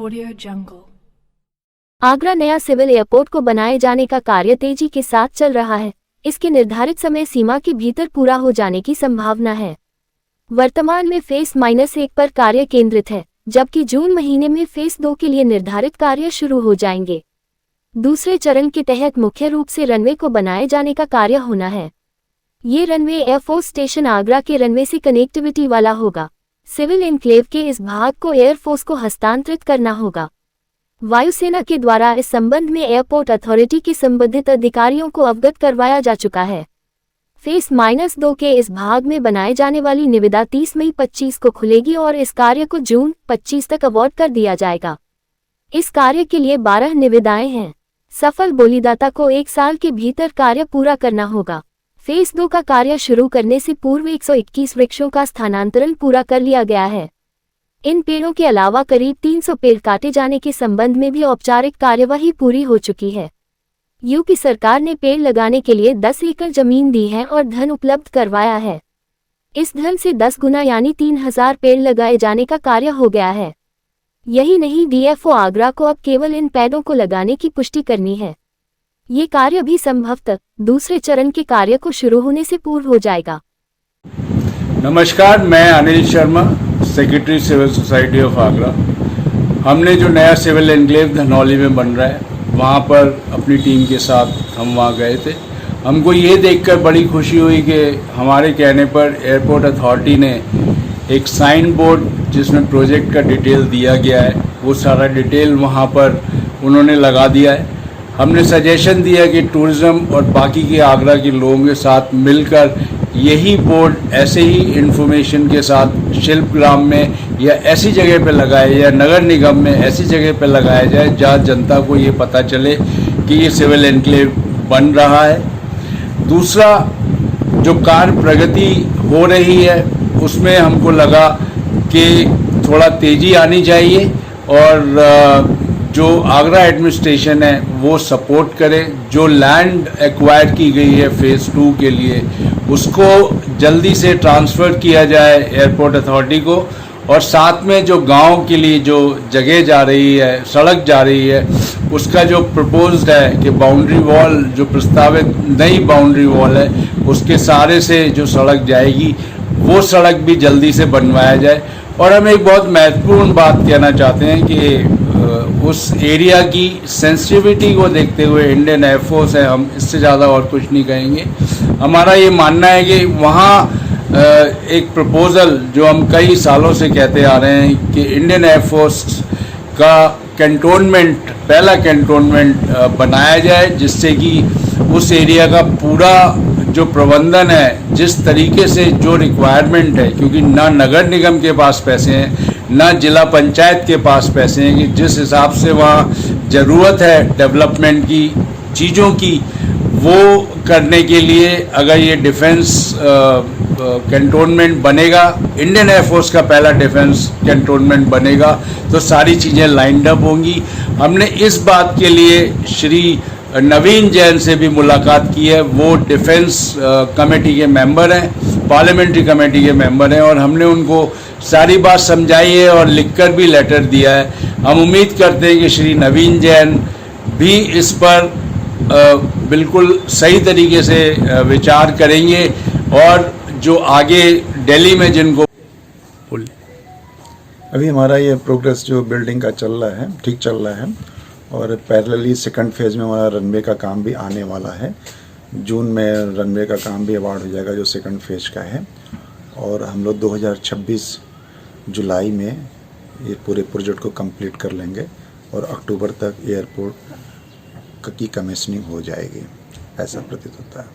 Audio Jungle। Agra नया civil airport को बनाए जाने का कार्य तेजी के साथ चल रहा है। इसके निर्धारित समय सीमा के भीतर पूरा हो जाने की संभावना है। वर्तमान में फेस -1 पर कार्य केंद्रित है, जबकि जून महीने में फेस 2 के लिए निर्धारित कार्य शुरू हो जाएंगे। दूसरे चरण के तहत मुख्य रूप से रनवे को बनाए जाने का कार्य होना है। ये रनवे एयरफोर्स स्टेशन आगरा के रनवे से कनेक्टिविटी वाला होगा। सिविल एन्क्लेव के इस भाग को एयरफोर्स को हस्तांतरित करना होगा। वायुसेना के द्वारा इस संबंध में एयरपोर्ट अथॉरिटी के संबंधित अधिकारियों को अवगत करवाया जा चुका है। फेस -2 के इस भाग में बनाए जाने वाली निविदा 30 मई 25 को खुलेगी और इस कार्य को जून 25 तक अवार्ड कर दिया जाएगा। इस कार्य के लिए 12 निविदाएं हैं। सफल बोलीदाता को 1 साल के भीतर कार्य पूरा करना होगा। फेस 2 का कार्य शुरू करने से पूर्व 121 वृक्षों का स्थानांतरण पूरा कर लिया गया है। इन पेड़ों के अलावा करीब 300 पेड़ काटे जाने के संबंध में भी औपचारिक कार्यवाही पूरी हो चुकी है। यूपी सरकार ने पेड़ लगाने के लिए 10 एकड़ जमीन दी है और धन उपलब्ध करवाया है। इस धन से 10 गुना यानी 3000 पेड़ लगाए जाने का कार्य हो गया है। यही नहीं, डीएफओ आगरा को अब केवल इन पेड़ों को लगाने की पुष्टि करनी है। ये कार्य भी संभवतः दूसरे चरण के कार्य को शुरू होने से पूर्व हो जाएगा। नमस्कार, मैं Anil Sharma, secretary civil society of Agra. हमने जो नया सिविल एन्क्लेव धनौली में बन रहा है, वहाँ पर अपनी टीम के साथ हम वहाँ गए थे। हमको ये देखकर बड़ी खुशी हुई कि हमारे कहने पर एयरपोर्ट अथॉरिटी ने एक साइन बोर्ड जिसमें प्रोजेक्ट का डिटेल दिया गया है, वो सारा डिटेल वहाँ पर उन्होंने लगा दिया है। हमने सजेशन दिया कि टूरिज़्म और बाकी के आगरा के लोगों के साथ मिलकर यही बोर्ड ऐसे ही इन्फॉर्मेशन के साथ शिल्पग्राम में या ऐसी जगह पे लगाए या नगर निगम में ऐसी जगह पे लगाया जाए जहाँ जनता को ये पता चले कि ये सिविल एन्क्लेव बन रहा है। दूसरा, जो कार्य प्रगति हो रही है उसमें हमको लगा कि थोड़ा तेज़ी आनी चाहिए और जो आगरा एडमिनिस्ट्रेशन है वो सपोर्ट करे। जो लैंड एक्वायर की गई है फेज़ 2 के लिए, उसको जल्दी से ट्रांसफ़र किया जाए एयरपोर्ट अथॉरिटी को। और साथ में जो गांव के लिए जो जगह जा रही है, सड़क जा रही है, उसका जो प्रपोज्ड है कि बाउंड्री वॉल, जो प्रस्तावित नई बाउंड्री वॉल है, उसके सारे से जो सड़क जाएगी वो सड़क भी जल्दी से बनवाया जाए। और हम एक बहुत महत्वपूर्ण बात कहना चाहते हैं कि उस एरिया की सेंसिटिविटी को देखते हुए इंडियन एयरफोर्स है, हम इससे ज़्यादा और कुछ नहीं कहेंगे। हमारा ये मानना है कि वहाँ एक प्रपोज़ल जो हम कई सालों से कहते आ रहे हैं कि इंडियन एयरफोर्स का कैंटोनमेंट, पहला कैंटोनमेंट बनाया जाए, जिससे कि उस एरिया का पूरा जो प्रबंधन है, जिस तरीके से जो रिक्वायरमेंट है, क्योंकि ना नगर निगम के पास पैसे हैं ना जिला पंचायत के पास पैसे हैं, कि जिस हिसाब से वहाँ ज़रूरत है डेवलपमेंट की चीज़ों की, वो करने के लिए अगर ये डिफेंस कैंटोनमेंट बनेगा, इंडियन एयरफोर्स का पहला डिफेंस कैंटोनमेंट बनेगा, तो सारी चीज़ें लाइंड अप होंगी। हमने इस बात के लिए श्री नवीन जैन से भी मुलाकात की है। वो डिफेंस कमेटी के मेंबर हैं, पार्लियामेंट्री कमेटी के मेंबर हैं, और हमने उनको सारी बात समझाई है और लिखकर भी लेटर दिया है। हम उम्मीद करते हैं कि श्री नवीन जैन भी इस पर बिल्कुल सही तरीके से विचार करेंगे और जो आगे दिल्ली में जिनको अभी हमारा ये प्रोग्रेस जो बिल्डिंग का चल रहा है, ठीक चल रहा है। और पैरेलली सेकंड फेज़ में हमारा रनवे का काम भी आने वाला है। जून में रनवे का काम भी अवार्ड हो जाएगा जो सेकंड फेज़ का है। और हम लोग 2026 जुलाई में ये पूरे प्रोजेक्ट को कंप्लीट कर लेंगे और अक्टूबर तक एयरपोर्ट की कमीशनिंग हो जाएगी, ऐसा प्रतीत होता है।